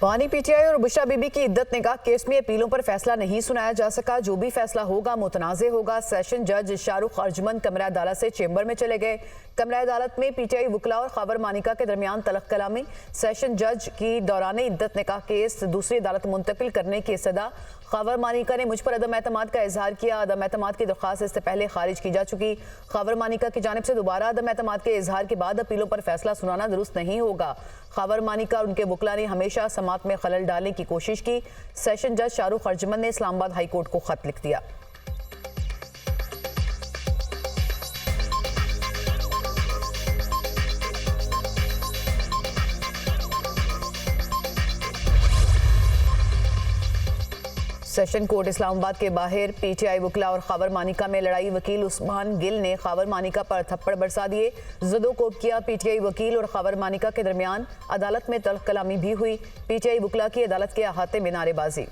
बानी पीटीआई और बुशरा बीबी की इद्दत निकाह केस में अपीलों पर फैसला नहीं सुनाया जा सका। जो भी फैसला होगा मुतनाज़े होगा। सेशन जज शाहरुख अर्जुमंद कमरा अदालत से चेंबर में चले गए। कमरा अदालत में पीटीआई वकला और खबर मानिका के दरमियान तलख कलामी। सेशन जज की दौरान इद्दत निकाह केस दूसरी अदालत मुंतकिल करने की सदा। खबर मानिका ने मुझ पर अदम एतमाद का इजहार किया। अदम एतमाद की दरख्वास्त इससे पहले खारिज की जा चुकी। खबर मानिका की जानिब से दोबारा अदम एतमाद के इजहार के बाद अपीलों पर फैसला सुनाना दुरुस्त नहीं होगा। खबर मानिका और उनके वकला ने हमेशा समात में खलल डालने की कोशिश की। सेशन जज शाहरुख अर्जुमंद ने इस्लामाबाद हाई कोर्ट को खत लिख दिया। सेशन कोर्ट इस्लामाबाद के बाहर पीटीआई वकला और खबर मानिका में लड़ाई। वकील उस्मान गिल ने खबर मानिका पर थप्पड़ बरसा दिए। जदोकोब किया। पीटीआई वकील और खबर मानिका के दरमियान अदालत में तल्ख कलामी भी हुई। पीटीआई वकला की अदालत के अहाते में नारेबाजी।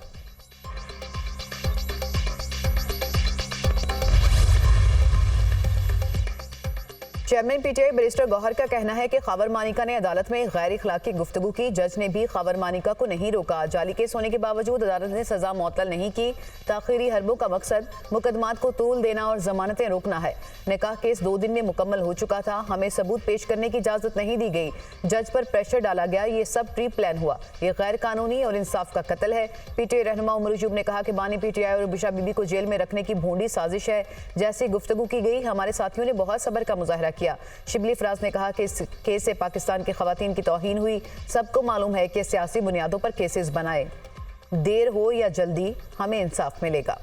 चेयरमैन पीटीआई बैरिस्टर गौहर का कहना है कि खबर मानिका ने अदालत में गैर इखलाकी गुफ्तगू की। जज ने भी खबर मानिका को नहीं रोका। जाली केस होने के बावजूद अदालत ने सजा मुअत्तल नहीं की। ताखीरी हरबों का मकसद मुकदमात को तूल देना और जमानतें रोकना है। निकाह केस 2 दिन में मुकम्मल हो चुका था। हमें सबूत पेश करने की इजाजत नहीं दी गई। जज पर प्रेशर डाला गया। ये सब प्री प्लान हुआ। ये गैर कानूनी और इंसाफ का कत्ल है। पीटीआई रहनुमा उमर अयूब ने कहा कि बानी पीटीआई और बुशरा बीबी को जेल में रखने की भोंडी साजिश है। जैसी गुफ्तगू की गई, हमारे साथियों ने बहुत सब्र का मुजाहरा किया। शिबली फराज ने कहा कि इस केस से पाकिस्तान की खवातीन की तौहीन हुई। सबको मालूम है कि सियासी बुनियादों पर केसेस बनाए। देर हो या जल्दी हमें इंसाफ मिलेगा।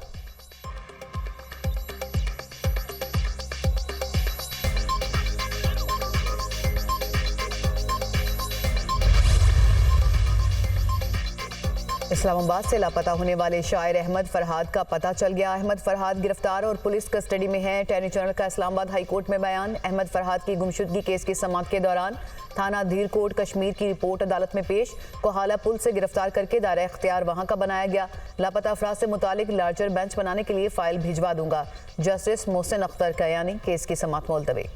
इस्लामाबाद से लापता होने वाले शायर अहमद फरहाद का पता चल गया। अहमद फरहाद गिरफ्तार और पुलिस कस्टडी में है। अटॉर्नी जनरल का इस्लामाबाद हाई कोर्ट में बयान। अहमद फरहाद की गुमशुदगी केस की समाअत के दौरान थाना धीरकोट कश्मीर की रिपोर्ट अदालत में पेश। कोहाला पुल से गिरफ्तार करके दायरा इख्तियार वहां का बनाया गया। लापता अफराद से मुतालिक लार्जर बेंच बनाने के लिए फाइल भिजवा दूंगा। जस्टिस मोहसिन अख्तर कयानी। केस की समाअत मुलतवी।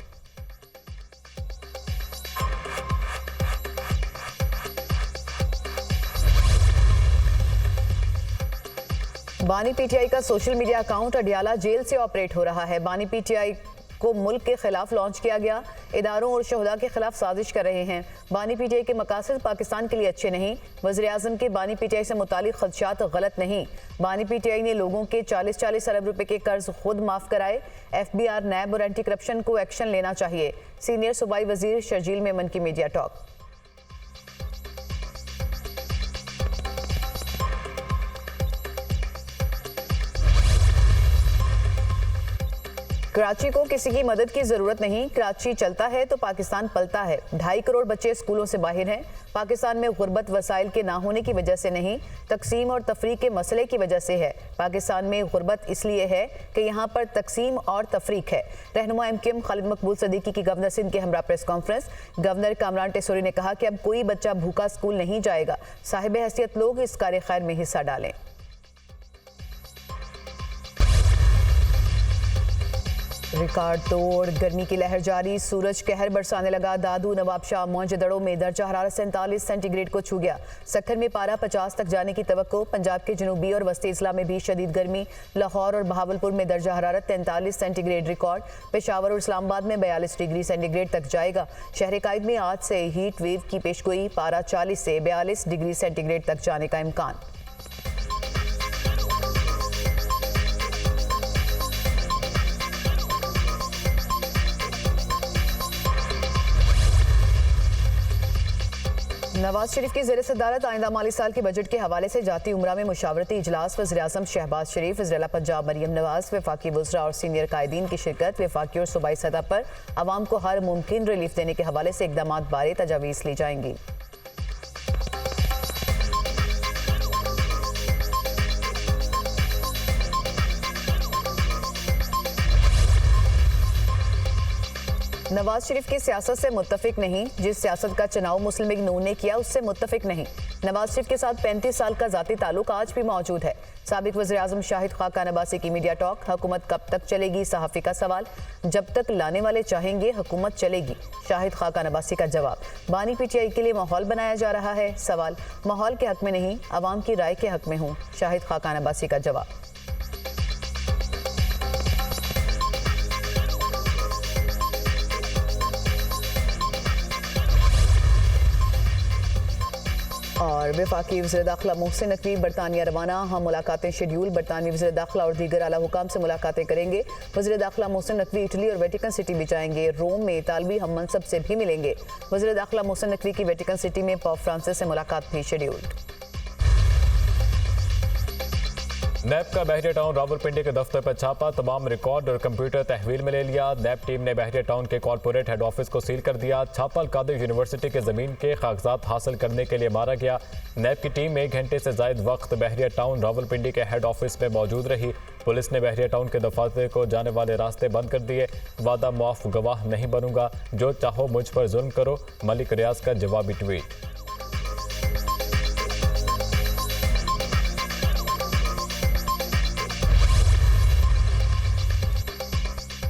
बानी पीटीआई का social media account Adiala jail से ऑपरेट हो रहा है। बानी पीटीआई को मुल्क के खिलाफ लॉन्च किया गया। इदारों और शहदा के खिलाफ साजिश कर रहे हैं। बानी पीटीआई के मकासद पाकिस्तान के लिए अच्छे नहीं। वज़ीर आज़म के बानी पीटीआई से मुतालिक खदशात गलत नहीं। बानी पीटीआई ने लोगों के 40-40 अरब रुपए के कर्ज खुद माफ कराए। FBI, नैब और एंटी करप्शन को एक्शन लेना चाहिए। सीनियर सूबाई वजीर शर्जील मेमन की मीडिया टॉक। कराची को किसी की मदद की जरूरत नहीं। कराची चलता है तो पाकिस्तान पलता है। 2.5 करोड़ बच्चे स्कूलों से बाहर हैं। पाकिस्तान में गुर्बत वसाइल के ना होने की वजह से नहीं, तकसीम और तफरीक के मसले की वजह से है। पाकिस्तान में गुर्बत इसलिए है कि यहाँ पर तकसीम और तफरीक है। रहनुमा MKM खालिद मकबूल सदीकी की गवर्नर सिंध के हमरा press conference. Governor Kamran Tessori ने कहा कि अब कोई बच्चा भूखा स्कूल नहीं जाएगा। साहिब हैसियत लोग इस कार्य खैर में हिस्सा डालें। रिकॉर्ड तोड़ गर्मी की लहर जारी। सूरज कहर बरसाने लगा। दादू, नवाबशाह, मोइनजोदड़ो में दर्जा हरारत 47 सेंटीग्रेड को छू गया। सक्खर में पारा 50 तक जाने की तवक्को। पंजाब के जनूबी और वस्ती इजला में भी शदीद गर्मी। लाहौर और बहावलपुर में दर्जा हरारत 43 सेंटीग्रेड रिकॉर्ड। पेशावर और इस्लामाबाद में 42 डिग्री सेंटीग्रेड तक जाएगा। शहर कायद में आज से हीट वेव की पेशगोई। पारा 40 से 42 डिग्री सेंटीग्रेड तक जाने का इम्कान। नवाज शरीफ की ज़ेर सदारत आइंदा माली साल के बजट के हवाले से जाती उमरा में मुशावरती इजलास। वज़ीर-ए-आज़म शहबाज शरीफ, वज़ीर-ए-आला पंजाब मरियम नवाज, वफाकी वज़रा और सीनियर कायदीन की शिरकत। वफाकी और सूबाई सतह पर आवाम को हर मुमकिन रिलीफ देने के हवाले से इक़दामात बारे तजावीज़ ली जाएंगी। नवाज शरीफ की सियासत से मुत्तफिक नहीं, जिस सियासत का चुनाव मुस्लिम लीग नून ने किया उससे मुत्तफिक नहीं। नवाज शरीफ के साथ 35 साल का जाती ताल्लुक आज भी मौजूद है। साबिक वज़ीर आज़म शाहिद खाकान अब्बासी की मीडिया टॉक, हुकूमत कब तक चलेगी, सहाफ़ी का सवाल। जब तक लाने वाले चाहेंगे हुकूमत चलेगी, शाहिद खाकान अब्बासी का जवाब। बानी पीटीआई के लिए माहौल बनाया जा रहा है, सवाल। माहौल के हक में नहीं, अवाम की राय के हक में हूँ, शाहिद खाकान अब्बासी का जवाब। और वफाकी वज़ीर दाखिला मोहसिन नकवी बरतानिया रवाना, हम मुलाकातें शेड्यूल। बरतानवी वज़ीर दाखिला और दीगर आला हुकाम से मुलाकातें करेंगे। वज़ीर दाखिला मोहसिन नकवी इटली और वेटिकन सिटी भी जाएंगे। रोम में तालबी हम मनसब से भी मिलेंगे। वज़ीर दाखिला मोहसिन नकवी की वेटिकन सिटी में पोप फ्रांसिस से मुलाकात भी शेड्यूल्ड। नैब का बहरिया टाउन रावलपिंडी के दफ्तर पर छापा, तमाम रिकॉर्ड और कंप्यूटर तहवील में ले लिया। नैब टीम ने बहरिया टाउन के कॉर्पोरेट हेड ऑफिस को सील कर दिया। छापा अलकादिर यूनिवर्सिटी के ज़मीन के कागजात हासिल करने के लिए मारा गया। नैब की टीम 1 घंटे से ज़ायद वक्त बहरिया टाउन रावलपिंडी के हेड ऑफिस में मौजूद रही। पुलिस ने बहरिया टाउन के दफातर को जाने वाले रास्ते बंद कर दिए। वादा मुआफ गवाह नहीं बनूंगा, जो चाहो मुझ पर जुल्म करो, मलिक रियाज का जवाबी ट्वीट।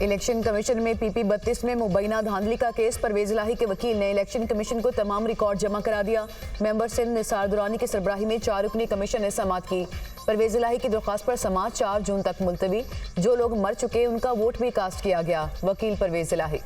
इलेक्शन कमीशन में पीपी 32 में मुबैना धांधली का केस। परवेज इलाही के वकील ने इलेक्शन कमीशन को तमाम रिकॉर्ड जमा करा दिया। मेंबर सिंध निसार दुरानी की सरबराही में 4 रुकनी कमीशन ने समाअत की। परवेज इलाही की दरख्वास्त पर समाअत 4 जून तक मुलतवी। जो लोग मर चुके उनका वोट भी कास्ट किया गया। वकील परवेज इलाही।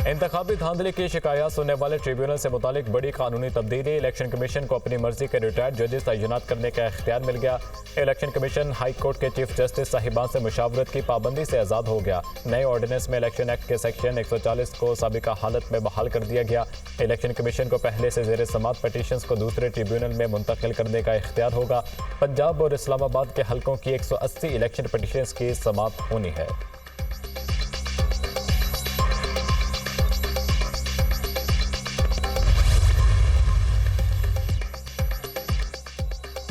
इंतखाबी धांधली की शिकायत सुनने वाले ट्रिब्यूनल से मुतालिक बड़ी कानूनी तब्दीली। इलेक्शन कमीशन को अपनी मर्जी के रिटायर्ड जजेस तैनात करने का इख्तियार मिल गया। इलेक्शन कमीशन हाई कोर्ट के चीफ जस्टिस साहिबान से मुशावरत की पाबंदी से आज़ाद हो गया। नए ऑर्डिनेंस में इलेक्शन एक्ट के सेक्शन 140 को साबिका हालत में बहाल कर दिया गया। इलेक्शन कमीशन को पहले से ज़ेर समात पटिशंस को दूसरे ट्रिब्यूनल में मुंतकिल करने का इख्तियार होगा। पंजाब और इस्लामाबाद के हल्कों की 180 इलेक्शन पटिशंस की समात होनी है।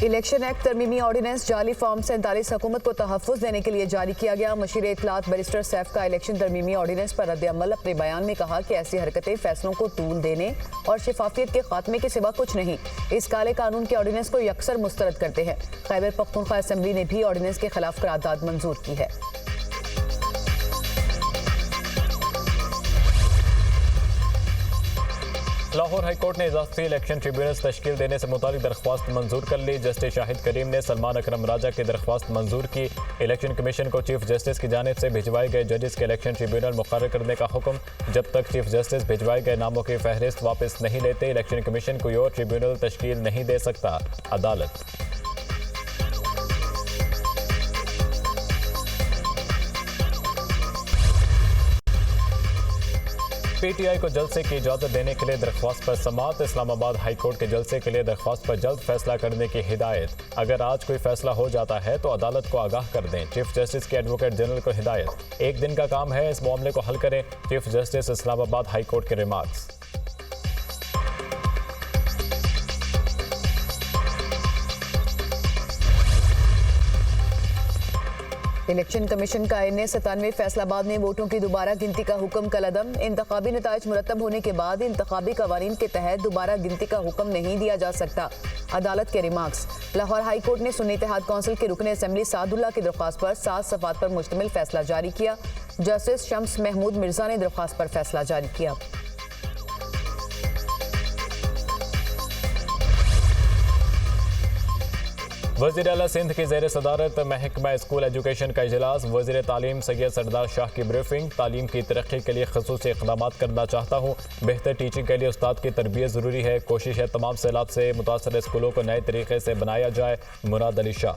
इलेक्शन एक्ट तरमीमी ऑर्डिनेंस जाली फॉर्म 47 हुकूमत को तहफ़्फ़ुज़ देने के लिए जारी किया गया। मशीर इत्तलात बैरिस्टर सैफ का इलेक्शन तरमीमी ऑर्डिनेंस पर रद्द-ए-अमल अपने बयान में कहा कि ऐसी हरकतें फैसलों को तूल देने और शफाफियत के खात्मे के सिवा कुछ नहीं। इस काले कानून के ऑर्डिनेंस को यकसर मुस्तरद करते हैं। खैबर पख्तूनख्वा असम्बली ने भी ऑर्डिनेंस के खिलाफ करारदाद मंजूर की है। लाहौर हाई कोर्ट ने इजाफी इलेक्शन ट्रिब्यूनल्स तश्कील देने से मुतालिक दरख्वास्त मंजूर कर ली। जस्टिस शाहिद करीम ने सलमान अकरम राजा की दरख्वास्त मंजूर की। इलेक्शन कमीशन को चीफ जस्टिस की जानिब से भिजवाए गए जजेस के इलेक्शन ट्रिब्यूनल मुकर्रर करने का हुक्म। जब तक चीफ जस्टिस भिजवाए गए नामों की फहरिस्त वापस नहीं लेते, इलेक्शन कमीशन कोई और ट्रिब्यूनल तश्कील नहीं दे सकता। अदालत। पीटीआई को जलसे की इजाजत देने के लिए दरख्वास्त पर समाअत। इस्लामाबाद हाई कोर्ट के जलसे के लिए दरख्वास्त पर जल्द फैसला करने की हिदायत। अगर आज कोई फैसला हो जाता है तो अदालत को आगाह कर दें। चीफ जस्टिस के एडवोकेट जनरल को हिदायत। 1 दिन का काम है, इस मामले को हल करें। Chief justice Islamabad high court के रिमार्क्स। इलेक्शन कमीशन का INA 97 फैसलाबाद में वोटों की दोबारा गिनती का हुक्म कलअदम। इंतखाबी नताइज मुरतब होने के बाद इंतखाबी कवानीन के तहत दोबारा गिनती का हुक्म नहीं दिया जा सकता। अदालत के रिमार्क्स। लाहौर हाई कोर्ट ने सुन्नी इत्तेहाद कौंसिल के रुकन असम्बली सादुल्ला की दरख्वास्त पर 7 सफ़ात पर मुश्तमिल फैसला जारी किया। जस्टिस शम्स महमूद मिर्जा ने दरख्वास्त पर फैसला जारी किया। वज़ीर आला सिंध की ज़ेर सदारत महकमा स्कूल एजुकेशन का इजलास। वज़ीर तालीम सैयद सरदार शाह की ब्रीफिंग। तालीम की तरक्की के लिए ख़ुसूसी इक़दामात करना चाहता हूँ। बेहतर टीचिंग के लिए उस्ताद की तरबियत ज़रूरी है। कोशिश है तमाम सैलाब से मुतासर स्कूलों को नए तरीके से बनाया जाए। मुराद अली शाह।